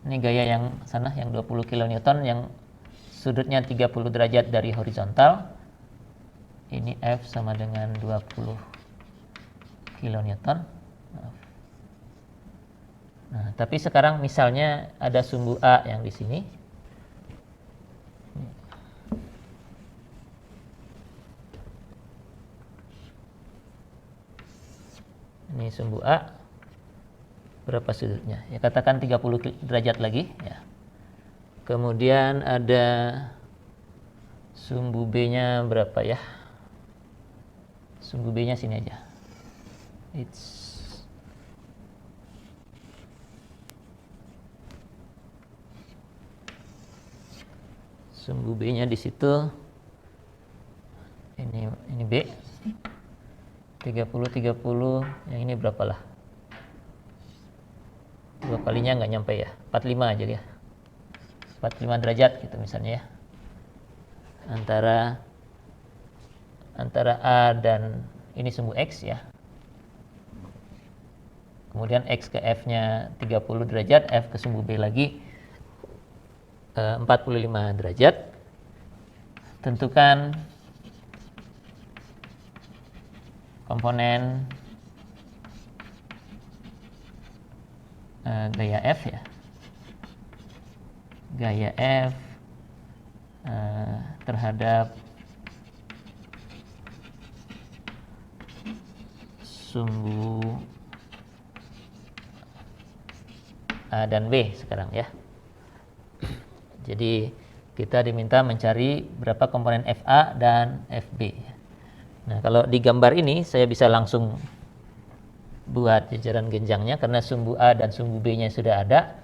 Ini gaya yang sana yang 20 kN yang sudutnya 30 derajat dari horizontal. Ini F sama dengan 20 kN. Nah, tapi sekarang misalnya ada sumbu A yang di sini. Ini sumbu A. Berapa sudutnya? Ya katakan 30 derajat lagi ya. Kemudian ada sumbu B-nya berapa ya? Sumbu B-nya sini aja. Sumbu B-nya di situ. Ini B. 30 yang ini berapalah? 2 kalinya nggak nyampe ya. 45 aja ya. 45 derajat gitu misalnya ya. Antara A dan ini sumbu X ya. Kemudian X ke F-nya 30 derajat, F ke sumbu B lagi 45 derajat. Tentukan komponen gaya F ya. Gaya F terhadap sumbu A dan B sekarang ya. Jadi kita diminta mencari berapa komponen FA dan FB. Nah, kalau di gambar ini saya bisa langsung buat jajaran genjangnya karena sumbu A dan sumbu B-nya sudah ada.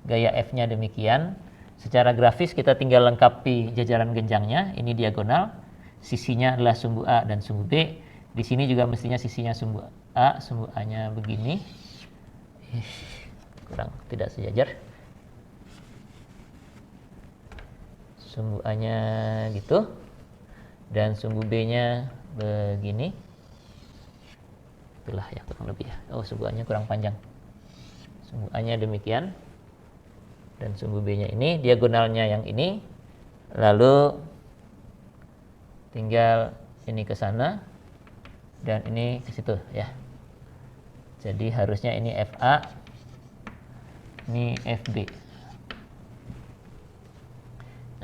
Gaya F-nya demikian. Secara grafis kita tinggal lengkapi jajaran genjangnya. Ini diagonal. Sisinya adalah sumbu A dan sumbu B. Di sini juga mestinya sisinya sumbu A, sumbu A-nya begini. Kurang tidak sejajar. Sumbu A-nya gitu. Dan sumbu B-nya begini. Itulah ya kurang lebih ya. Oh, sumbu A-nya kurang panjang. Sumbu A-nya demikian. Dan sumbu B-nya ini, diagonalnya yang ini. Lalu tinggal ini ke sana dan ini ke situ ya. Jadi harusnya ini FA, ini FB.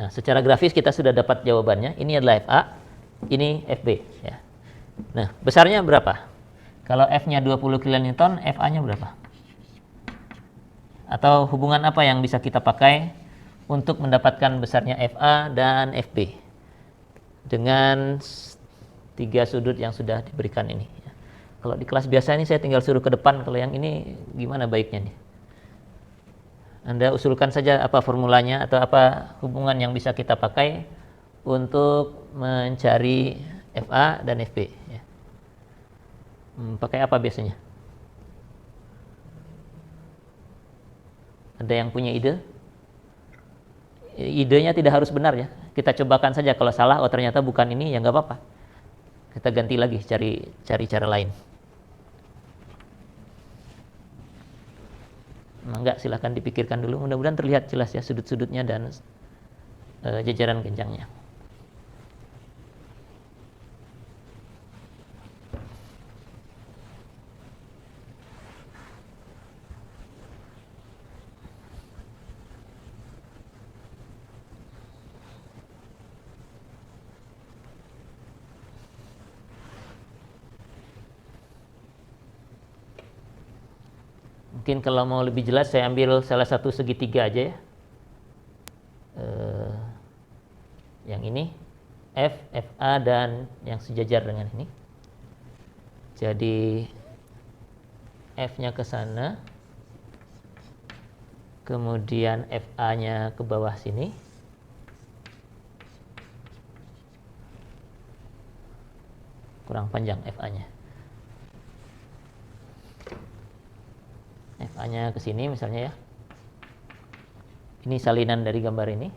Nah, secara grafis kita sudah dapat jawabannya. Ini adalah FA, ini FB ya. Nah, besarnya berapa? Kalau F-nya 20 kN, FA-nya berapa? Atau hubungan apa yang bisa kita pakai untuk mendapatkan besarnya FA dan FB dengan 3 sudut yang sudah diberikan ini. Kalau di kelas biasa ini saya tinggal suruh ke depan, kalau yang ini gimana baiknya nih? Anda usulkan saja apa formulanya atau apa hubungan yang bisa kita pakai untuk mencari FA dan FB ya. Pakai apa biasanya? Ada yang punya ide? Idenya tidak harus benar ya. Kita cobakan saja, kalau salah, oh ternyata bukan ini, ya nggak apa-apa. Kita ganti lagi, cari cara lain. Enggak, silahkan dipikirkan dulu. Mudah-mudahan terlihat jelas ya sudut-sudutnya dan jajaran genjangnya. Mungkin kalau mau lebih jelas saya ambil salah satu segitiga aja ya. Yang ini F, FA dan yang sejajar dengan ini. Jadi F-nya ke sana, kemudian FA-nya ke bawah sini. Kurang panjang FA-nya. FA-nya ke sini misalnya ya. Ini salinan dari gambar ini.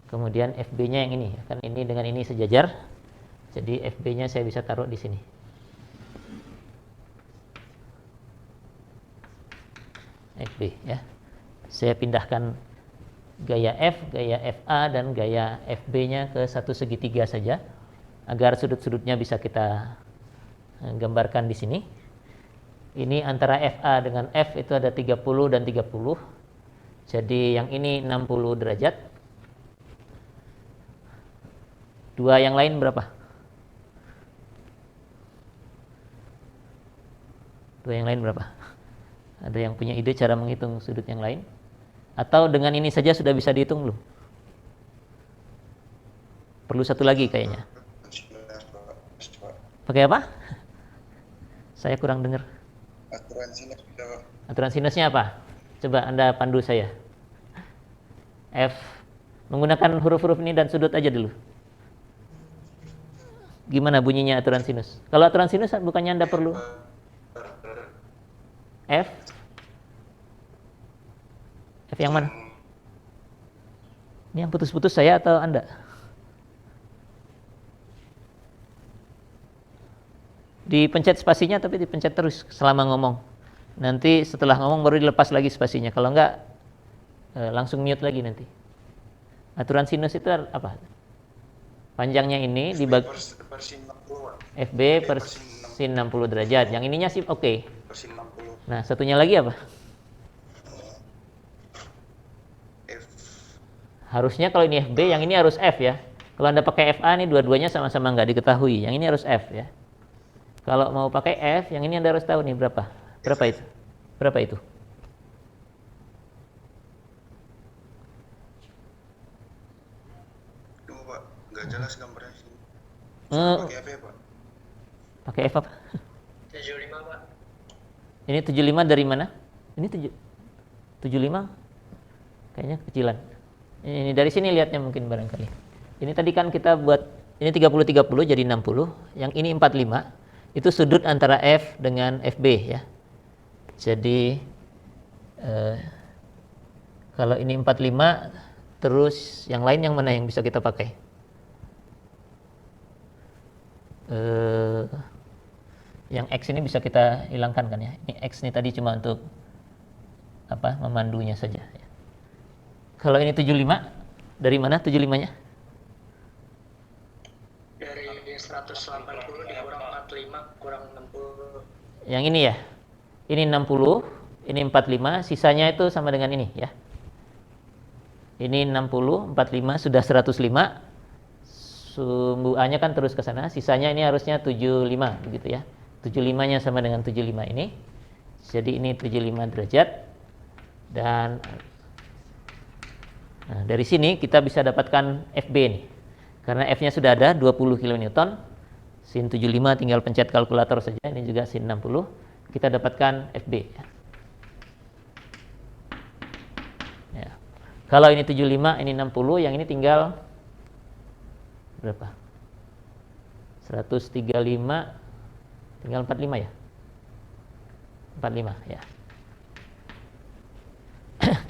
Kemudian FB-nya yang ini, kan ini dengan ini sejajar. Jadi FB-nya saya bisa taruh di sini. FB ya. Saya pindahkan gaya F, gaya FA, dan gaya FB-nya ke satu segitiga saja, agar sudut-sudutnya bisa kita gambarkan di sini. Ini antara FA dengan F itu ada 30 dan 30. Jadi yang ini 60 derajat. Dua yang lain berapa? Dua yang lain berapa? Ada yang punya ide cara menghitung sudut yang lain? Atau dengan ini saja sudah bisa dihitung belum? Perlu satu lagi kayaknya. Pakai apa? Saya kurang dengar. Aturan sinus. Aturan sinusnya apa? Coba Anda pandu saya. F. Menggunakan huruf-huruf ini dan sudut aja dulu. Gimana bunyinya aturan sinus? Kalau aturan sinus bukannya Anda perlu F? F yang mana? Ini yang putus-putus saya atau Anda? Dipencet spasinya tapi dipencet terus selama ngomong. Nanti setelah ngomong baru dilepas lagi spasinya. Kalau enggak langsung mute lagi nanti. Aturan sinus itu apa? Panjangnya ini dibagi FB per sin 60 derajat. Yang ininya sih oke. Nah, satunya lagi apa? Harusnya kalau ini FB, yang ini harus F ya. Kalau Anda pakai FA nih dua-duanya sama-sama nggak diketahui. Yang ini harus F ya. Kalau mau pakai F, yang ini Anda harus tahu nih berapa. Berapa itu? Berapa itu? Tunggu Pak, nggak jelas gambarnya sini. Pakai apa ya Pak? Pakai F apa? 75 Pak. Ini 75 dari mana? Ini 75 kayaknya kecilan. Ini dari sini lihatnya mungkin barangkali. Ini tadi kan kita buat ini 30 jadi 60, yang ini 45. Itu sudut antara F dengan FB ya. Jadi kalau ini 45, terus yang lain yang mana yang bisa kita pakai? Yang X ini bisa kita hilangkan kan ya. Ini X ini tadi cuma untuk apa? Memandunya saja ya. Kalau ini 75, dari mana 75-nya? Dari 180 dikurang 45 kurang 60. Yang ini ya. Ini 60, ini 45, sisanya itu sama dengan ini ya. Ini 60, 45 sudah 105. Sumbu A-nya kan terus ke sana, sisanya ini harusnya 75 begitu ya. 75-nya sama dengan 75 ini. Jadi ini 75 derajat. Dan nah, dari sini kita bisa dapatkan FB nih. Karena F-nya sudah ada 20 kN. Sin 75 tinggal pencet kalkulator saja. Ini juga sin 60. Kita dapatkan FB. Ya. Kalau ini 75, ini 60, yang ini tinggal berapa? 135, tinggal 45 ya? 45 ya.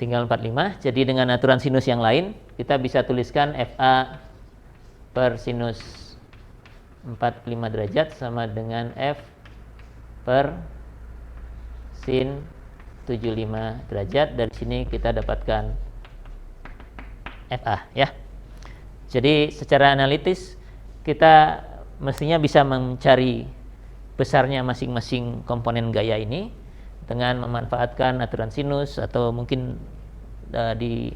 Tinggal 45. Jadi dengan aturan sinus yang lain, kita bisa tuliskan FA per sinus 45 derajat sama dengan F per sin 75 derajat. Dari sini kita dapatkan FA ya. Jadi secara analitis kita mestinya bisa mencari besarnya masing-masing komponen gaya ini dengan memanfaatkan aturan sinus, atau mungkin di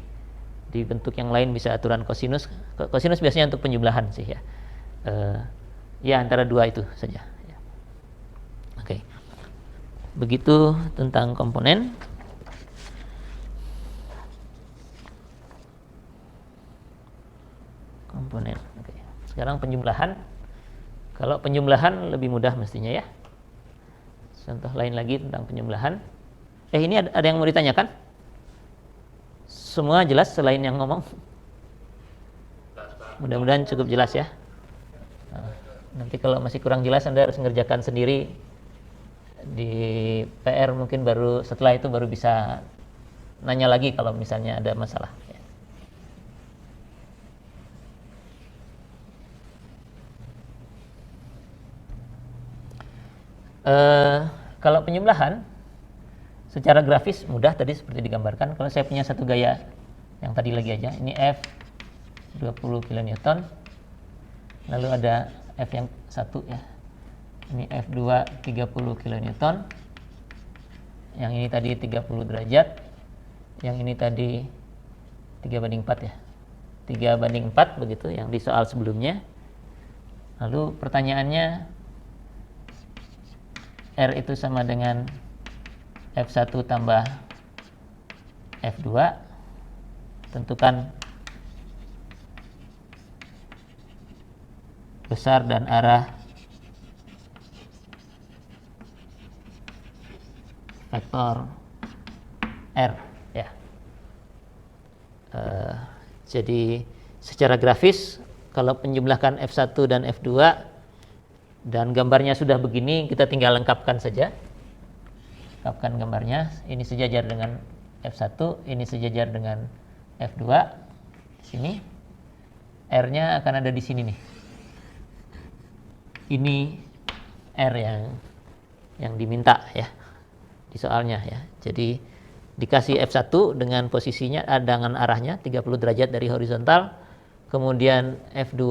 bentuk yang lain bisa aturan kosinus. Kosinus biasanya untuk penjumlahan sih ya. Ya antara dua itu saja. Ya. Oke. Begitu tentang komponen. Komponen. Oke. Sekarang penjumlahan. Kalau penjumlahan lebih mudah mestinya ya. Contoh lain lagi tentang penjumlahan. Ini ada yang mau ditanyakan? Semua jelas selain yang ngomong? Mudah-mudahan cukup jelas ya. Nanti kalau masih kurang jelas Anda harus mengerjakan sendiri di PR, mungkin baru setelah itu baru bisa nanya lagi kalau misalnya ada masalah. Kalau penjumlahan Secara grafis mudah tadi seperti digambarkan. Kalau saya punya satu gaya yang tadi lagi aja, ini F 20 kN, lalu ada F yang satu ya, ini F2 30 kN, yang ini tadi 30 derajat, yang ini tadi 3:4 ya, 3:4 begitu yang di soal sebelumnya. Lalu pertanyaannya, R itu sama dengan F1 tambah F2, tentukan besar dan arah vektor R ya. Jadi secara grafis kalau penjumlahkan F1 dan F2 dan gambarnya sudah begini, kita tinggal lengkapkan saja. Lengkapkan gambarnya, ini sejajar dengan F1, ini sejajar dengan F2. Di sini R-nya akan ada di sini nih. Ini R yang diminta ya di soalnya ya. Jadi dikasih F1 dengan posisinya dengan arahnya 30 derajat dari horizontal, kemudian F2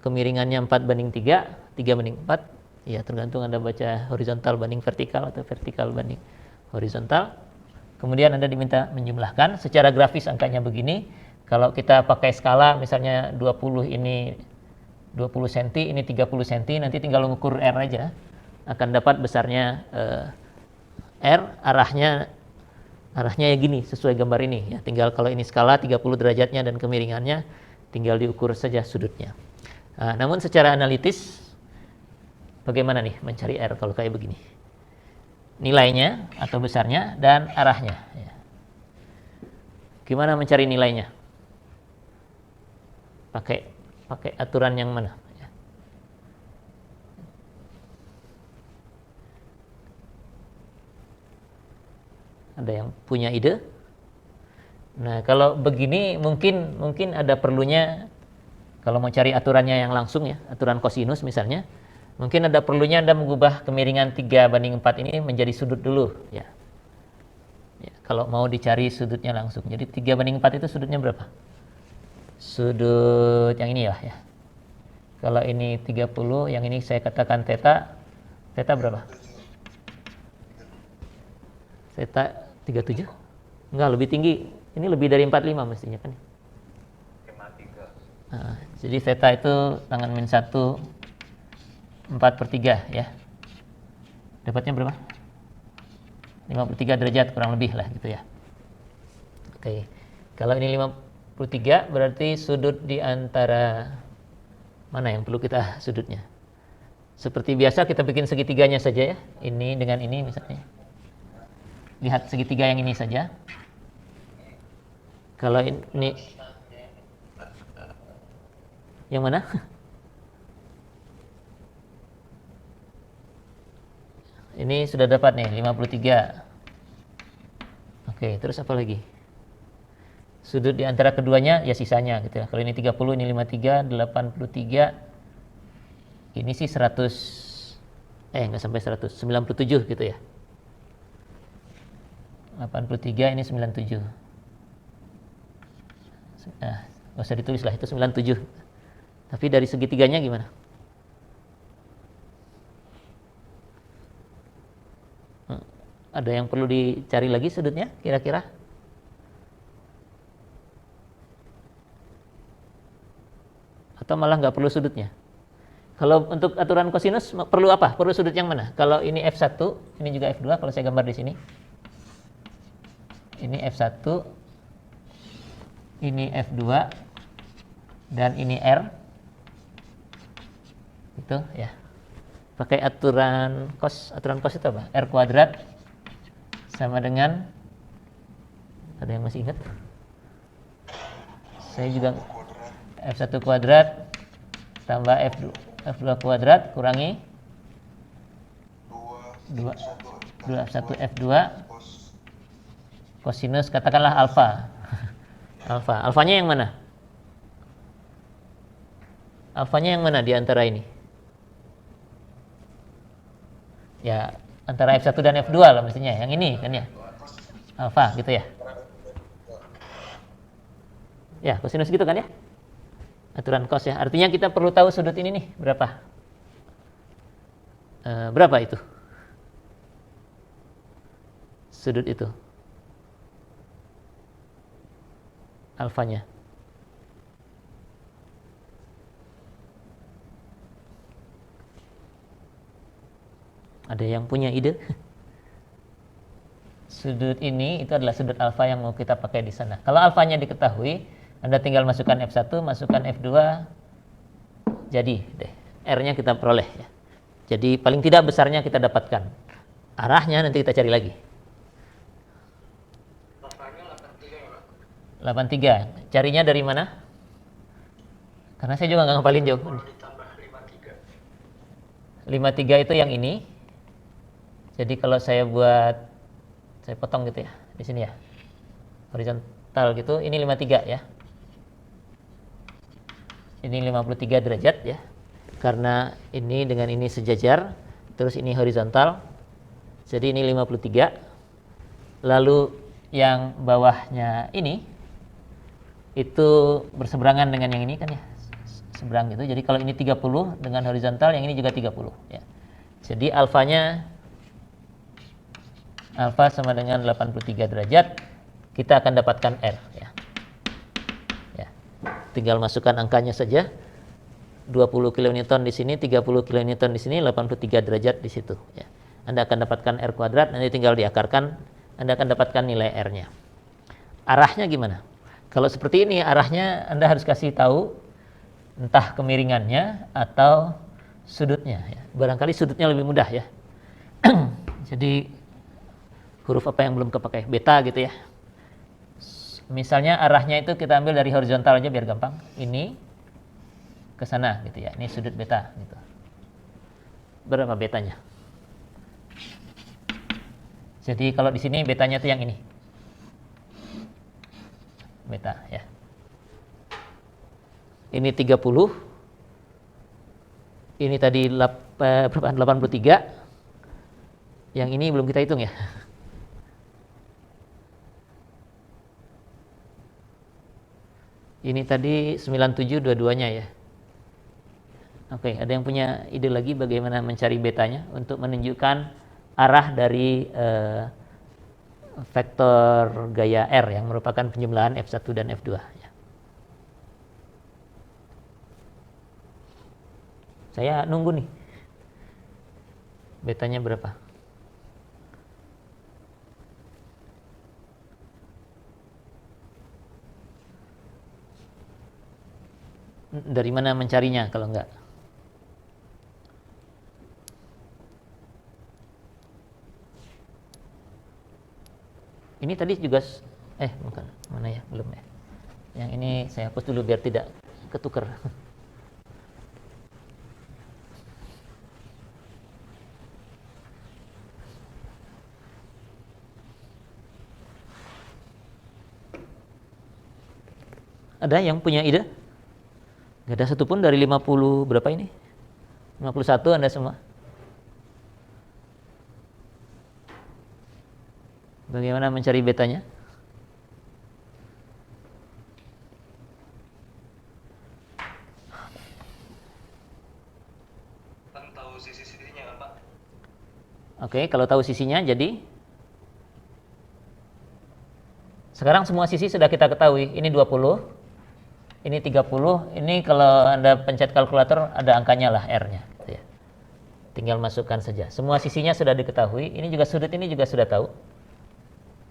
kemiringannya 4:3, 3:4. Ya, tergantung Anda baca horizontal banding vertikal atau vertikal banding horizontal. Kemudian Anda diminta menjumlahkan. Secara grafis angkanya begini. Kalau kita pakai skala misalnya 20 ini 20 cm, ini 30 cm, nanti tinggal mengukur R aja. Akan dapat besarnya R, arahnya ya gini sesuai gambar ini ya. Tinggal kalau ini skala 30 derajatnya dan kemiringannya tinggal diukur saja sudutnya. Namun secara analitis bagaimana nih mencari R kalau kayak begini? Nilainya atau besarnya dan arahnya ya. Gimana mencari nilainya? Pakai aturan yang mana ya? Ada yang punya ide? Nah, kalau begini mungkin ada perlunya, kalau mau cari aturannya yang langsung ya, aturan kosinus misalnya, mungkin ada perlunya Anda mengubah kemiringan 3:4 ini menjadi sudut dulu ya. Ya, kalau mau dicari sudutnya langsung. Jadi 3:4 itu sudutnya berapa? Sudut yang ini ya. Kalau ini 30, yang ini saya katakan theta. Theta berapa? Theta 37? Enggak, lebih tinggi. Ini lebih dari 45 mestinya kan. 53. Jadi theta itu tangan min 1 4/3 ya. Dapatnya berapa? 53 derajat kurang lebih lah gitu ya. Oke. Kalau ini 53 berarti sudut di antara mana yang perlu kita sudutnya? Seperti biasa kita bikin segitiganya saja ya. Ini dengan ini misalnya. Lihat segitiga yang ini saja. Kalau ini yang mana? Ini sudah dapat nih 53. Oke, terus apa lagi? Sudut di antara keduanya ya sisanya gitu ya. Kalau ini 30, ini 53, 83. Ini sih 100 enggak sampai 100, 97 gitu ya. 83 ini 97. Nah, enggak usah ditulis lah, itu 97. Tapi dari segitiganya gimana? Ada yang perlu dicari lagi sudutnya kira-kira? Atau malah nggak perlu sudutnya? Kalau untuk aturan kosinus perlu apa? Perlu sudut yang mana? Kalau ini F1, ini juga F2 kalau saya gambar di sini. Ini F1, ini F2, dan ini R. Itu ya. Pakai aturan cos itu apa? R kuadrat sama dengan, ada yang masih ingat? Saya juga F1 kuadrat tambah F2 kuadrat kurangi 2 F1 F2 kosinus katakanlah alfa. Alfanya yang mana? Alfanya yang mana di antara ini? Ya, antara F1 dan F2 lah mestinya. Yang ini kan ya. Alfa gitu ya. Ya, kosinus gitu kan ya. Aturan cos ya. Artinya kita perlu tahu sudut ini nih berapa. Berapa itu? Sudut itu. Alfanya. Ada yang punya ide? Sudut ini itu adalah sudut alfa yang mau kita pakai di sana. Kalau alfanya diketahui, Anda tinggal masukkan F1, masukkan F2, jadi deh. R-nya kita peroleh ya. Jadi paling tidak besarnya kita dapatkan. Arahnya nanti kita cari lagi. Alfanya 83 ya Pak? 83. Carinya dari mana? Karena saya juga nggak ngapalin jauh. 10 ditambah 53. 53 itu yang ini. Jadi kalau saya potong gitu ya, di sini ya, horizontal gitu, ini 53 ya. Ini 53 derajat ya, karena ini dengan ini sejajar, terus ini horizontal, jadi ini 53. Lalu yang bawahnya ini, itu berseberangan dengan yang ini kan ya, seberang gitu. Jadi kalau ini 30 dengan horizontal, yang ini juga 30 ya. Jadi alfa sama dengan 83 derajat, kita akan dapatkan R ya. Ya. Tinggal masukkan angkanya saja. 20 kN di sini, 30 kN di sini, 83 derajat di situ ya. Anda akan dapatkan R kuadrat, nanti tinggal diakarkan, Anda akan dapatkan nilai R-nya. Arahnya gimana? Kalau seperti ini arahnya Anda harus kasih tahu entah kemiringannya atau sudutnya ya. Barangkali sudutnya lebih mudah ya. Jadi huruf apa yang belum kepakai? Beta gitu ya. Misalnya arahnya itu kita ambil dari horizontal aja biar gampang. Ini ke sana gitu ya. Ini sudut beta gitu. Berapa betanya? Jadi kalau di sini betanya itu yang ini. Beta ya. Ini 30. Ini tadi 83. Yang ini belum kita hitung ya. Ini tadi 97 dua-duanya ya. Oke, ada yang punya ide lagi bagaimana mencari betanya untuk menunjukkan arah dari vektor gaya R yang merupakan penjumlahan F1 dan F2 ya. Saya nunggu nih. Betanya berapa? Dari mana mencarinya kalau enggak? Ini tadi juga bukan. Mana ya? Belum ya. Yang ini saya hapus dulu biar tidak ketuker. Ada yang punya ide? Gak ada satupun dari 50 berapa ini? 51 Anda semua? Bagaimana mencari betanya? Kan tahu sisi-sisinya kan Pak? Oke, kalau tahu sisinya jadi sekarang semua sisi sudah kita ketahui. Ini 20. Ini 30, ini kalau Anda pencet kalkulator ada angkanya lah R-nya gitu ya. Tinggal masukkan saja. Semua sisinya sudah diketahui, ini juga sudut ini juga sudah tahu.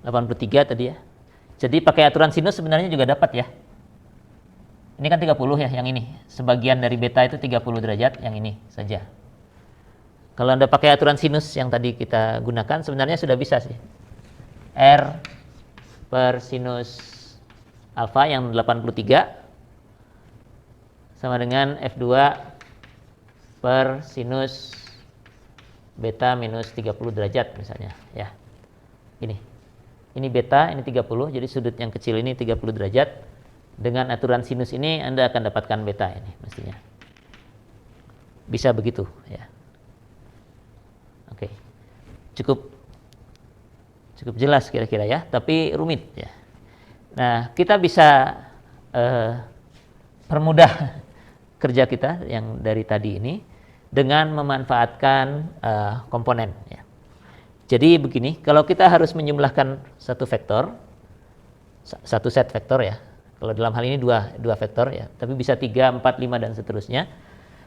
83 tadi ya. Jadi pakai aturan sinus sebenarnya juga dapat ya. Ini kan 30 ya yang ini. Sebagian dari beta itu 30 derajat, yang ini saja. Kalau Anda pakai aturan sinus yang tadi kita gunakan sebenarnya sudah bisa sih. R per sinus alfa yang 83 sama dengan F2 per sinus beta minus 30 derajat misalnya ya. Ini beta, ini 30, jadi sudut yang kecil ini 30 derajat. Dengan aturan sinus ini Anda akan dapatkan beta ini mestinya. Bisa begitu ya. Oke. cukup jelas kira-kira ya, tapi rumit ya. Nah, kita bisa permudah kerja kita yang dari tadi ini dengan memanfaatkan komponen ya. Jadi begini, kalau kita harus menjumlahkan satu vektor, satu set vektor ya. Kalau dalam hal ini dua vektor ya, tapi bisa 3, 4, 5 dan seterusnya.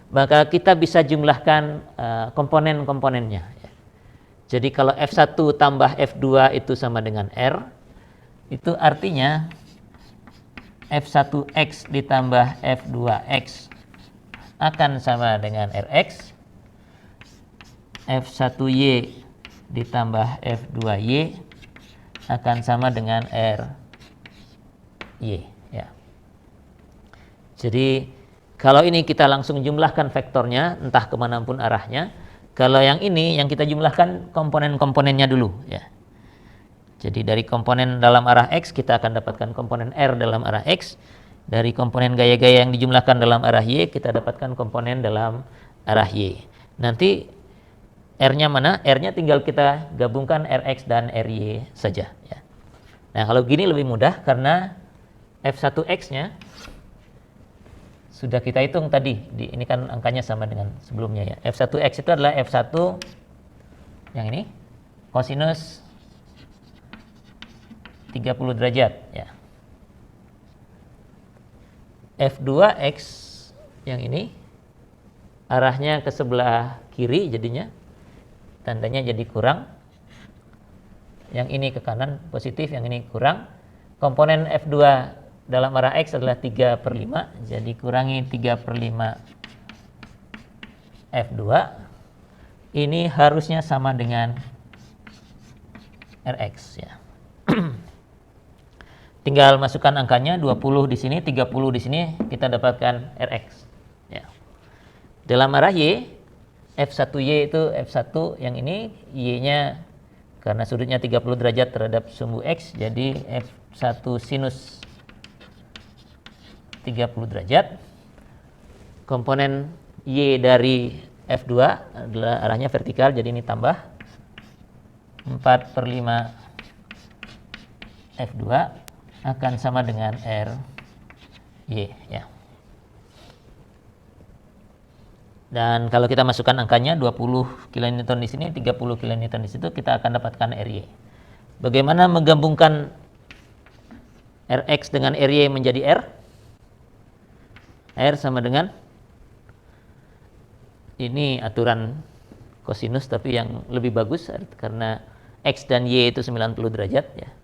Maka kita bisa jumlahkan komponen-komponennya ya. Jadi kalau F1 tambah F2 itu sama dengan R, itu artinya F1X ditambah F2X akan sama dengan Rx, F1Y ditambah F2Y akan sama dengan Ry ya. Jadi kalau ini kita langsung jumlahkan vektornya entah kemanapun arahnya. Kalau yang ini yang kita jumlahkan komponen-komponennya dulu ya. Jadi dari komponen dalam arah X kita akan dapatkan komponen R dalam arah X. Dari komponen gaya-gaya yang dijumlahkan dalam arah Y kita dapatkan komponen dalam arah Y. Nanti R-nya mana? R-nya tinggal kita gabungkan Rx dan Ry saja ya. Nah, kalau gini lebih mudah karena F1X-nya sudah kita hitung tadi. Ini kan angkanya sama dengan sebelumnya ya. F1X itu adalah F1 yang ini kosinus 30 derajat ya. F2X yang ini arahnya ke sebelah kiri jadinya tandanya jadi kurang. Yang ini ke kanan positif, yang ini kurang. Komponen F2 dalam arah X adalah 3/5, jadi kurangi 3/5 F2. Ini harusnya sama dengan Rx ya. Tinggal masukkan angkanya 20 di sini, 30 di sini, kita dapatkan Rx ya. Dalam arah Y, F1Y itu F1 yang ini, Y-nya karena sudutnya 30 derajat terhadap sumbu X, jadi F1 sinus 30 derajat. Komponen Y dari F2 adalah arahnya vertikal, jadi ini tambah 4/5 F2 akan sama dengan Ry ya. Dan kalau kita masukkan angkanya 20 kN di sini, 30 kN di situ, kita akan dapatkan Ry. Bagaimana menggabungkan Rx dengan Ry menjadi R? R sama dengan ini aturan kosinus tapi yang lebih bagus karena X dan Y itu 90 derajat ya.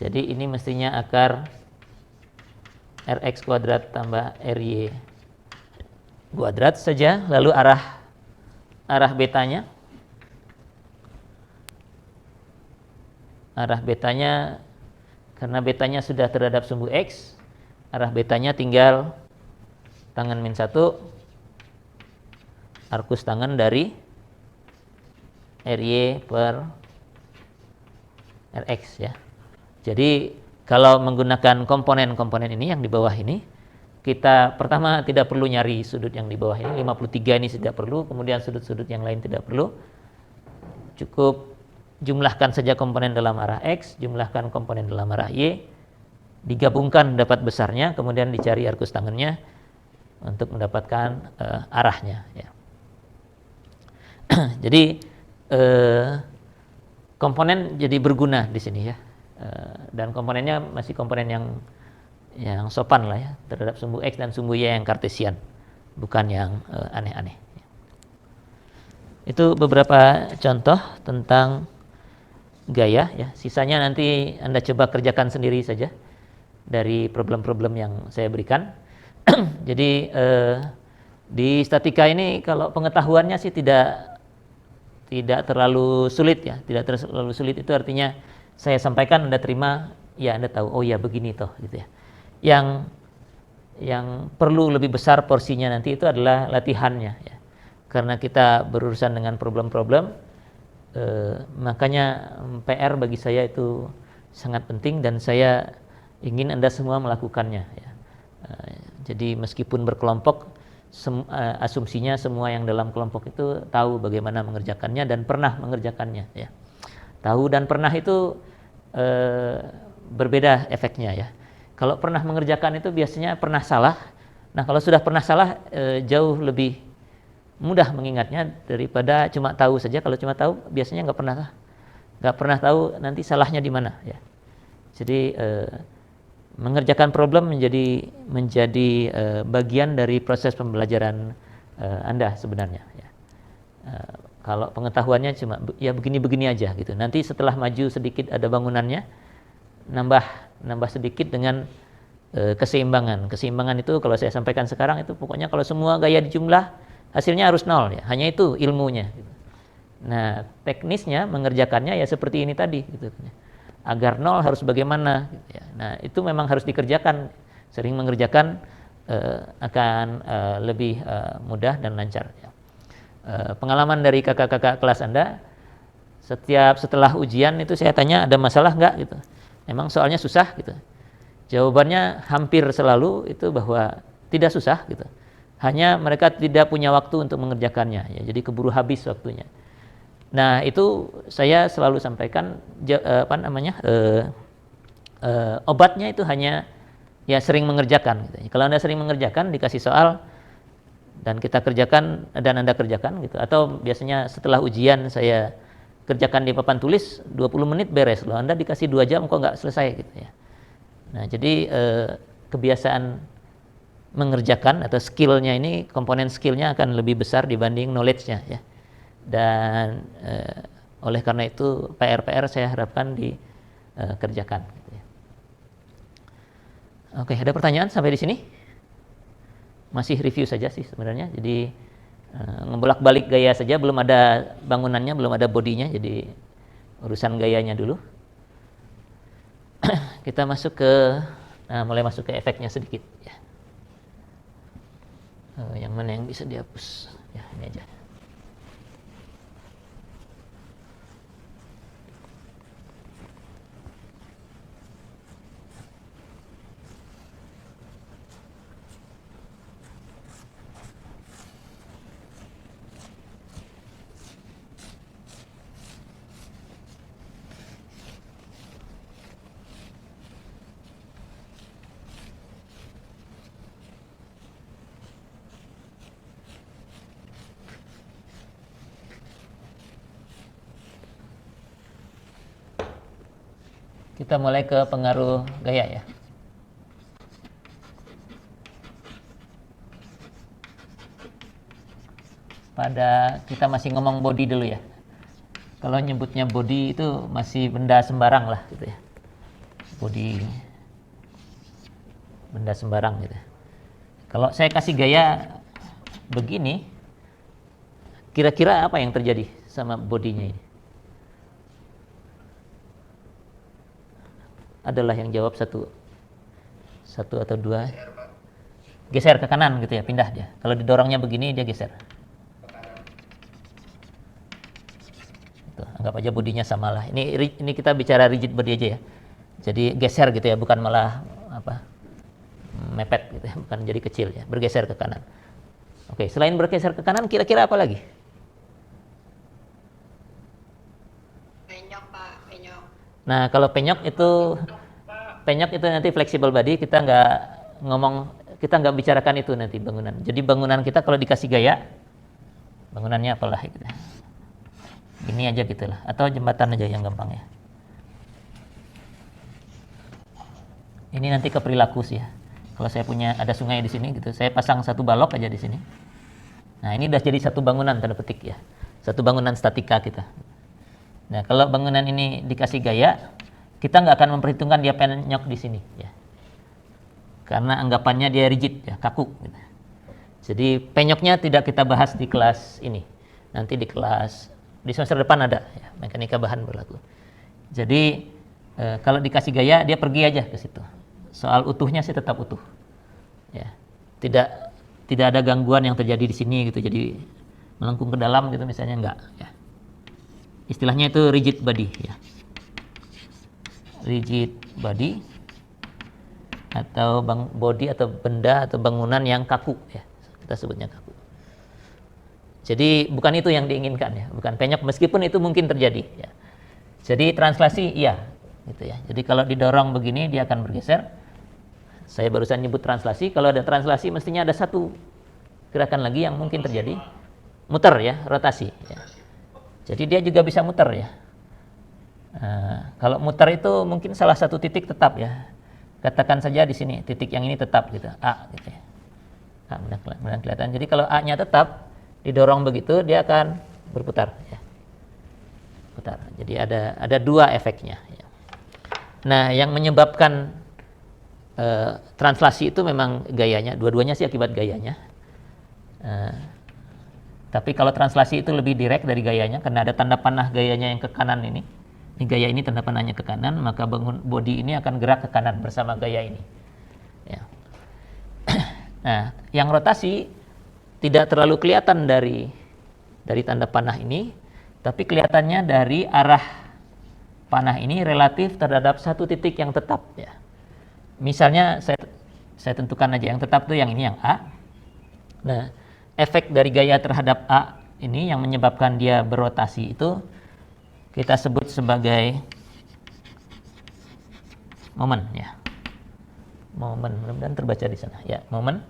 Jadi ini mestinya akar Rx kuadrat tambah Ry kuadrat saja, lalu arah betanya karena betanya sudah terhadap sumbu X, arah betanya tinggal tangan min 1 arkus tangan dari Ry per Rx ya. Jadi kalau menggunakan komponen-komponen ini yang di bawah ini, kita pertama tidak perlu nyari sudut yang di bawah ini, 53 ini tidak perlu, kemudian sudut-sudut yang lain tidak perlu. Cukup jumlahkan saja komponen dalam arah X, jumlahkan komponen dalam arah Y, digabungkan dapat besarnya, kemudian dicari arkus tangannya untuk mendapatkan arahnya ya. Jadi komponen jadi berguna di sini ya. Dan komponennya masih komponen yang sopan lah ya terhadap sumbu X dan sumbu Y yang kartesian, bukan yang aneh-aneh. Itu beberapa contoh tentang gaya ya. Sisanya nanti Anda coba kerjakan sendiri saja dari problem-problem yang saya berikan. Jadi di statika ini kalau pengetahuannya sih tidak terlalu sulit ya. Tidak terlalu sulit itu artinya saya sampaikan Anda terima, ya Anda tahu, oh ya begini toh gitu ya. Yang perlu lebih besar porsinya nanti itu adalah latihannya ya. Karena kita berurusan dengan problem-problem, makanya PR bagi saya itu sangat penting dan saya ingin Anda semua melakukannya ya. Jadi meskipun berkelompok, asumsinya semua yang dalam kelompok itu tahu bagaimana mengerjakannya dan pernah mengerjakannya ya. Tahu dan pernah itu berbeda efeknya ya. Kalau pernah mengerjakan itu biasanya pernah salah. Nah, kalau sudah pernah salah jauh lebih mudah mengingatnya daripada cuma tahu saja. Kalau cuma tahu biasanya nggak pernah tahu nanti salahnya di mana ya. Jadi mengerjakan problem menjadi bagian dari proses pembelajaran Anda sebenarnya ya. Kalau pengetahuannya cuma ya begini-begini aja gitu. Nanti setelah maju sedikit ada bangunannya, nambah sedikit dengan keseimbangan. Keseimbangan itu kalau saya sampaikan sekarang itu pokoknya kalau semua gaya dijumlah hasilnya harus 0 ya. Hanya itu ilmunya gitu. Nah, teknisnya mengerjakannya ya seperti ini tadi gitu. Agar 0 harus bagaimana gitu ya. Nah, itu memang harus dikerjakan. Sering mengerjakan akan lebih mudah dan lancar ya. Pengalaman dari kakak-kakak kelas Anda, setelah ujian itu saya tanya ada masalah nggak gitu. Memang soalnya susah gitu. Jawabannya hampir selalu itu bahwa tidak susah gitu. Hanya mereka tidak punya waktu untuk mengerjakannya ya. Jadi keburu habis waktunya. Nah, itu saya selalu sampaikan obatnya itu hanya ya sering mengerjakan gitu. Kalau Anda sering mengerjakan dikasih soal dan kita kerjakan dan Anda kerjakan gitu, atau biasanya setelah ujian saya kerjakan di papan tulis 20 menit beres loh, Anda dikasih 2 jam kok nggak selesai gitu ya. Nah, jadi kebiasaan mengerjakan atau skillnya ini, komponen skillnya akan lebih besar dibanding knowledge-nya ya. Dan oleh karena itu PR saya harapkan dikerjakan gitu ya. Oke, ada pertanyaan sampai di sini? Masih review saja sih sebenarnya. Jadi ngebolak-balik gaya saja, belum ada bangunannya, belum ada bodinya, jadi urusan gayanya dulu. Kita mulai masuk ke efeknya sedikit ya. Yang mana yang bisa dihapus? Ya, ini aja. Kita mulai ke pengaruh gaya ya. Kita masih ngomong body dulu ya. Kalau nyebutnya body itu masih benda sembarang lah gitu ya. Body benda sembarang gitu. Kalau saya kasih gaya begini, kira-kira apa yang terjadi sama bodinya ini? Adalah yang jawab satu atau dua. Geser ke kanan gitu ya, pindah dia. Kalau didorongnya begini dia geser. Itu, anggap aja bodinya sama lah. Ini kita bicara rigid body aja ya. Jadi geser gitu ya, bukan malah mepet gitu ya, bukan jadi kecil ya, bergeser ke kanan. Oke, selain bergeser ke kanan kira-kira apa lagi? Penyok, Pak, penyok. Nah, kalau penyok itu nanti flexible body, kita nggak bicarakan itu nanti bangunan. Jadi bangunan kita kalau dikasih gaya, bangunannya apalah gitu. Ini aja gitulah, atau jembatan aja yang gampang ya. Ini nanti ke perilaku sih ya. Kalau saya punya ada sungai di sini gitu, saya pasang satu balok aja di sini. Nah, ini udah jadi satu bangunan tanda petik ya. Satu bangunan statika kita. Nah, kalau bangunan ini dikasih gaya, kita nggak akan memperhitungkan dia penyok di sini ya. Karena anggapannya dia rigid ya, kaku gitu. Jadi penyoknya tidak kita bahas di kelas ini. Nanti di semester depan ada ya, mekanika bahan berlaku. Jadi kalau dikasih gaya dia pergi aja ke situ. Soal utuhnya sih tetap utuh. Ya. Tidak ada gangguan yang terjadi di sini gitu. Jadi melengkung ke dalam gitu misalnya enggak ya. Istilahnya itu rigid body ya. Rigid body atau body atau benda atau bangunan yang kaku ya. kita sebutnya kaku. Jadi bukan itu yang diinginkan ya, bukan penyok meskipun itu mungkin terjadi ya. Jadi translasi iya gitu ya. Jadi kalau didorong begini dia akan bergeser. Saya barusan nyebut translasi, kalau ada translasi mestinya ada satu gerakan lagi yang mungkin terjadi, muter ya, rotasi ya. Jadi dia juga bisa muter ya. Kalau muter itu mungkin salah satu titik tetap ya. Katakan saja di sini titik yang ini tetap gitu, A gitu ya. A mudah kelihatan. Jadi kalau A-nya tetap didorong begitu dia akan berputar ya. Putar. Jadi ada dua efeknya ya. Nah, yang menyebabkan translasi itu memang gayanya, dua-duanya sih akibat gayanya. Tapi kalau translasi itu lebih direct dari gayanya karena ada tanda panah gayanya yang ke kanan ini. Ini gaya ini tanda panahnya ke kanan, maka bangun body ini akan gerak ke kanan bersama gaya ini. Ya. Nah, yang rotasi tidak terlalu kelihatan dari tanda panah ini, tapi kelihatannya dari arah panah ini relatif terhadap satu titik yang tetap ya. Misalnya saya tentukan aja yang tetap tuh yang ini yang A. Nah, efek dari gaya terhadap A ini yang menyebabkan dia berotasi itu kita sebut sebagai momen ya. Momen, mudah-mudahan terbaca di sana ya, momen.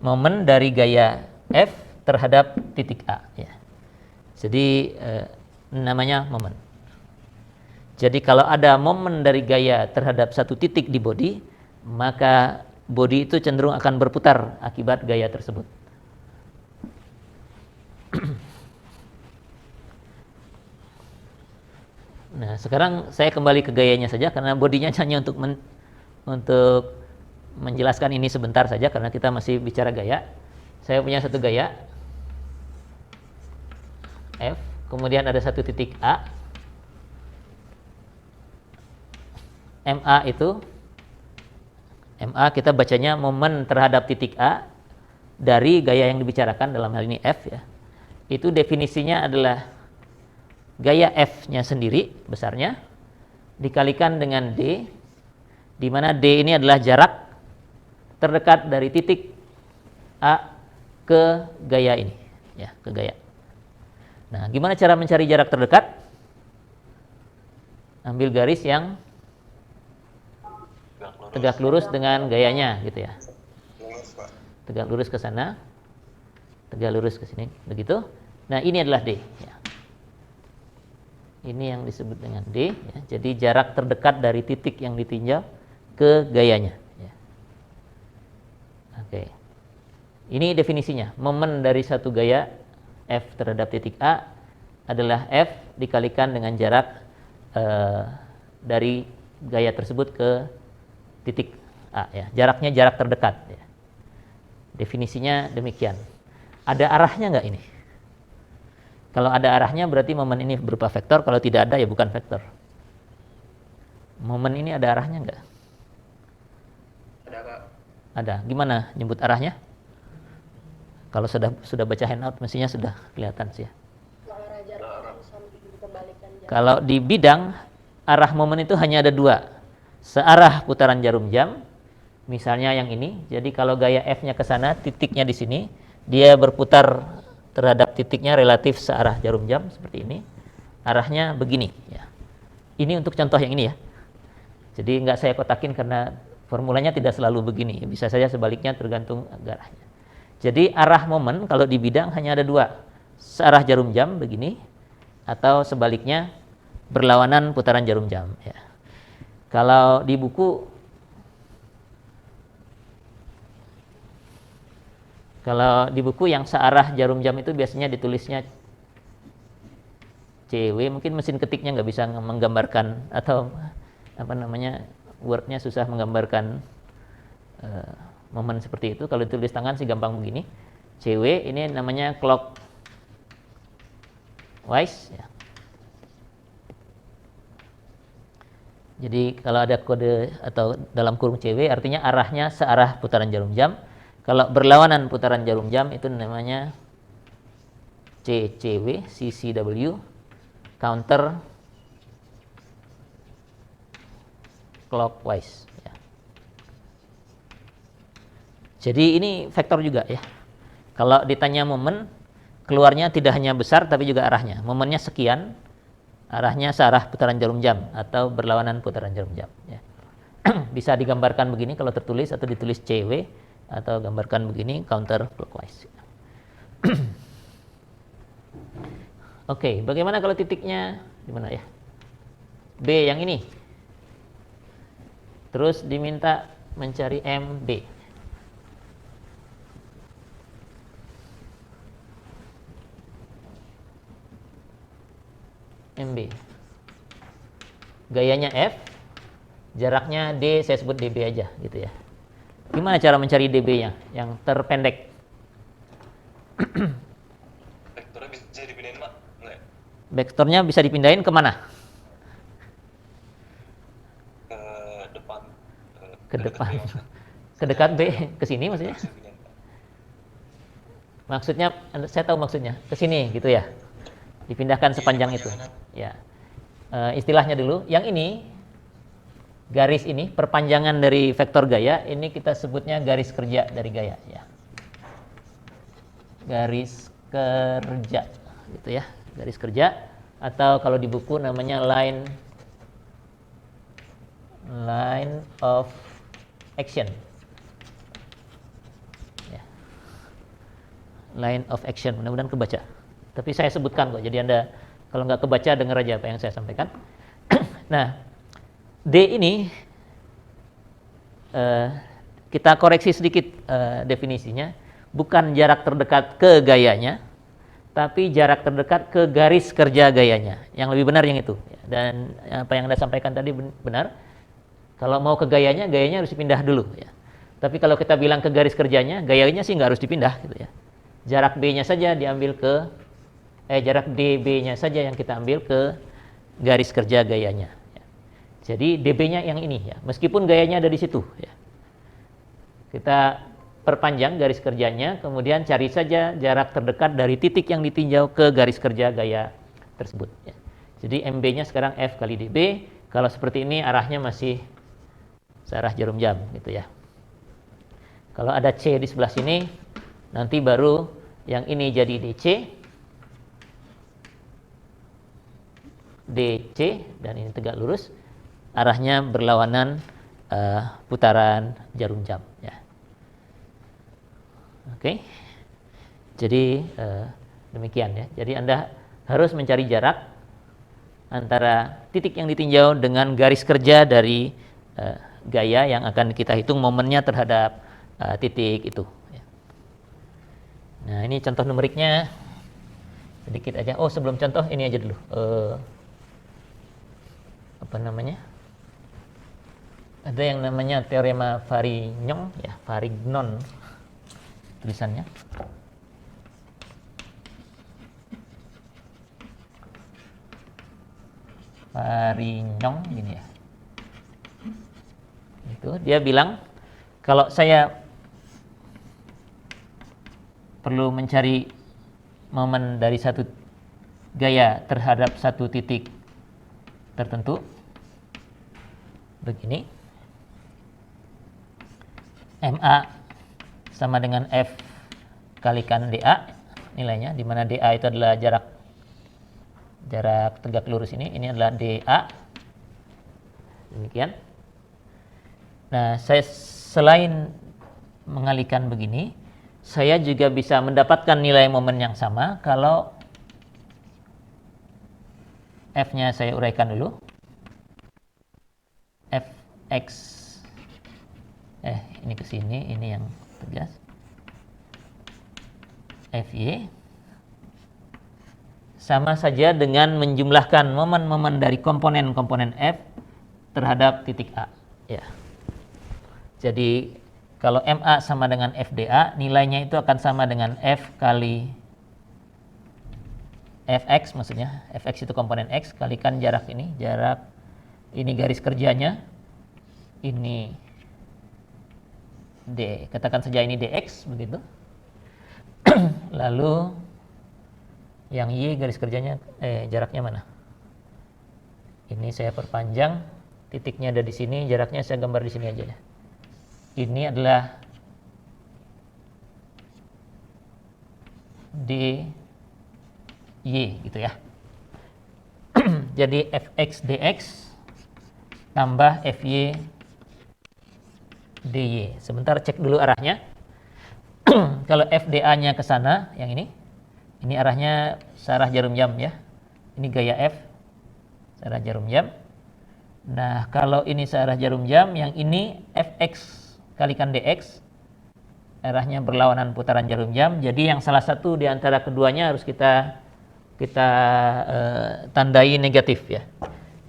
Momen dari gaya F terhadap titik A ya. Jadi namanya momen. Jadi kalau ada momen dari gaya terhadap satu titik di body, maka body itu cenderung akan berputar akibat gaya tersebut. Nah, sekarang saya kembali ke gayanya saja karena bodinya hanya untuk menjelaskan ini sebentar saja karena kita masih bicara gaya. Saya punya satu gaya F, kemudian ada satu titik A. MA kita bacanya momen terhadap titik A dari gaya yang dibicarakan, dalam hal ini F ya. Itu definisinya adalah gaya F-nya sendiri besarnya dikalikan dengan D, di mana D ini adalah jarak terdekat dari titik A ke gaya ini ya, ke gaya. Nah, gimana cara mencari jarak terdekat? Ambil garis yang tegak lurus dengan gayanya gitu ya. Tegak lurus ke sana, tegak lurus ke sini, begitu. Nah, ini adalah D ya. Ini yang disebut dengan D ya. Jadi jarak terdekat dari titik yang ditinjau ke gayanya ya. Oke. Ini definisinya. Momen dari satu gaya F terhadap titik A adalah F dikalikan dengan jarak dari gaya tersebut ke titik A ya. Jaraknya jarak terdekat ya. Definisinya demikian. Ada arahnya nggak ini? Kalau ada arahnya berarti momen ini berupa vektor, kalau tidak ada ya bukan vektor. Momen ini ada arahnya nggak? Ada, Kak. Ada. Gimana nyebut arahnya? Kalau sudah baca handout mestinya sudah kelihatan sih ya. Kalau di bidang arah momen itu hanya ada dua. Searah putaran jarum jam, misalnya yang ini. Jadi kalau gaya F-nya ke sana, titiknya di sini, dia berputar terhadap titiknya relatif searah jarum jam seperti ini. Arahnya begini ya. Ini untuk contoh yang ini ya. Jadi nggak saya kotakin karena formulanya tidak selalu begini. Bisa saja sebaliknya tergantung arahnya. Jadi arah momen kalau di bidang hanya ada dua. Searah jarum jam begini atau sebaliknya berlawanan putaran jarum jam ya. Kalau di buku yang searah jarum jam itu biasanya ditulisnya CW, mungkin mesin ketiknya nggak bisa menggambarkan atau wordnya susah menggambarkan momen seperti itu. Kalau ditulis tangan sih gampang begini. CW ini namanya clockwise ya. Jadi kalau ada kode atau dalam kurung CW artinya arahnya searah putaran jarum jam. Kalau berlawanan putaran jarum jam itu namanya CCW, CCW, counter clockwise ya. Jadi ini vektor juga ya. Kalau ditanya momen, keluarnya tidak hanya besar tapi juga arahnya. Momennya sekian, arahnya searah putaran jarum jam atau berlawanan putaran jarum jam. Ya. Bisa digambarkan begini kalau tertulis atau ditulis CW atau gambarkan begini counter clockwise. Oke, bagaimana kalau titiknya di mana ya? B yang ini. Terus diminta mencari MB. MB. Gayanya F, jaraknya D, saya sebut DB aja gitu ya. Gimana cara mencari DB-nya yang terpendek? Vektornya bisa dipindahin, Pak? Enggak. Vektornya bisa dipindahin kemana? Ke depan. Ke depan. B, maksudnya. Ke dekat B, ke sini maksudnya? Bisa pindahin, Pak. Maksudnya, saya tahu maksudnya, ke sini gitu ya. Dipindahkan sepanjang itu. Ya. Istilahnya dulu, yang ini garis ini perpanjangan dari vektor gaya, ini kita sebutnya garis kerja dari gaya ya. Garis kerja gitu ya, garis kerja atau kalau di buku namanya line of action. Ya. Line of action, mudah-mudahan kebaca. Tapi saya sebutkan kok, jadi Anda kalau nggak kebaca dengar aja apa yang saya sampaikan. Nah, D ini kita koreksi sedikit definisinya, bukan jarak terdekat ke gayanya, tapi jarak terdekat ke garis kerja gayanya. Yang lebih benar yang itu. Dan apa yang Anda sampaikan tadi benar. Kalau mau ke gayanya, gayanya harus dipindah dulu ya. Tapi kalau kita bilang ke garis kerjanya, gayanya sih nggak harus dipindah gitu ya. Jarak B-nya saja diambil ke jarak DB-nya saja yang kita ambil ke garis kerja gayanya. Ya. Jadi DB-nya yang ini ya, meskipun gayanya ada di situ. Ya. Kita perpanjang garis kerjanya, kemudian cari saja jarak terdekat dari titik yang ditinjau ke garis kerja gaya tersebut. Ya. Jadi MB-nya sekarang F kali DB. Kalau seperti ini arahnya masih searah jarum jam, gitu ya. Kalau ada C di sebelah sini, nanti baru yang ini jadi DC. DC dan ini tegak lurus, arahnya berlawanan putaran jarum jam ya. Oke. Jadi demikian ya. Jadi Anda harus mencari jarak antara titik yang ditinjau dengan garis kerja dari gaya yang akan kita hitung momennya terhadap titik itu ya. Nah, ini contoh numeriknya sedikit aja. Oh, sebelum contoh ini aja dulu. Apa namanya? Ada yang namanya teorema Varignon ya, Varignon tulisannya. Varignon gini ya. Itu dia bilang kalau saya perlu mencari momen dari satu gaya terhadap satu titik tertentu begini, MA sama dengan F kalikan DA nilainya, di mana DA itu adalah jarak tegak lurus ini adalah DA. Demikian. Nah, saya selain mengalihkan begini, saya juga bisa mendapatkan nilai momen yang sama kalau F-nya saya uraikan dulu. Fx ini ke sini, ini yang tegas. Fy sama saja dengan menjumlahkan momen-momen dari komponen-komponen F terhadap titik A. Ya. Jadi kalau MA sama dengan FDA, nilainya itu akan sama dengan F kali Fx maksudnya. Fx itu komponen X kalikan jarak ini garis kerjanya, ini D, katakan saja ini dx begitu. Lalu yang Y garis kerjanya jaraknya mana? Ini saya perpanjang, titiknya ada di sini, jaraknya saya gambar di sini aja ya. Ini adalah y gitu ya. Jadi fx dx tambah fy dy. Sebentar cek dulu arahnya. Kalau fda-nya ke sana, yang ini arahnya searah jarum jam ya. Ini gaya f, searah jarum jam. Nah, kalau ini searah jarum jam, yang ini fx kalikan dx, arahnya berlawanan putaran jarum jam. Jadi yang salah satu di antara keduanya harus kita tandai negatif ya.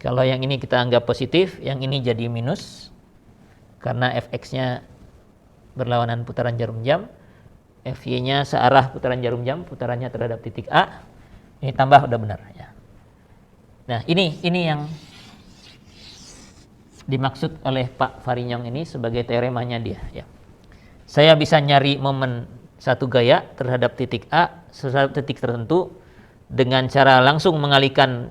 Kalau yang ini kita anggap positif, yang ini jadi minus karena fx-nya berlawanan putaran jarum jam, fy-nya searah putaran jarum jam, putarannya terhadap titik A. Ini tambah udah benar ya. Nah, ini yang dimaksud oleh Pak Varinyong ini sebagai teoremanya dia ya. Saya bisa nyari momen satu gaya terhadap titik A, terhadap titik tertentu dengan cara langsung mengalihkan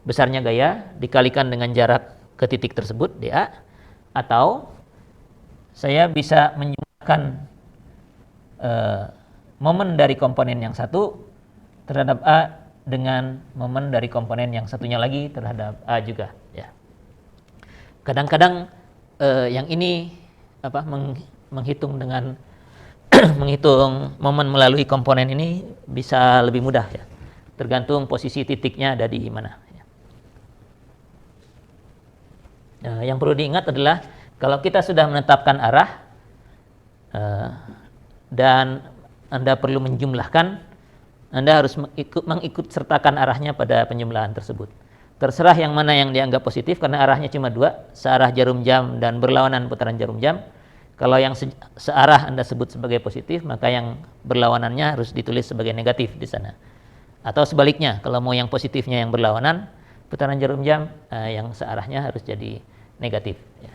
besarnya gaya dikalikan dengan jarak ke titik tersebut dA, atau saya bisa menjumlahkan momen dari komponen yang satu terhadap A dengan momen dari komponen yang satunya lagi terhadap A juga ya. Kadang-kadang yang ini menghitung dengan menghitung momen melalui komponen ini bisa lebih mudah ya. Tergantung posisi titiknya ada di mana ya. Nah, yang perlu diingat adalah kalau kita sudah menetapkan arah dan Anda perlu menjumlahkan, Anda harus mengikut sertakan arahnya pada penjumlahan tersebut. Terserah yang mana yang dianggap positif karena arahnya cuma dua, searah jarum jam dan berlawanan putaran jarum jam. Kalau yang searah Anda sebut sebagai positif, maka yang berlawanannya harus ditulis sebagai negatif di sana. Atau sebaliknya, kalau mau yang positifnya yang berlawanan putaran jarum jam, yang searahnya harus jadi negatif ya.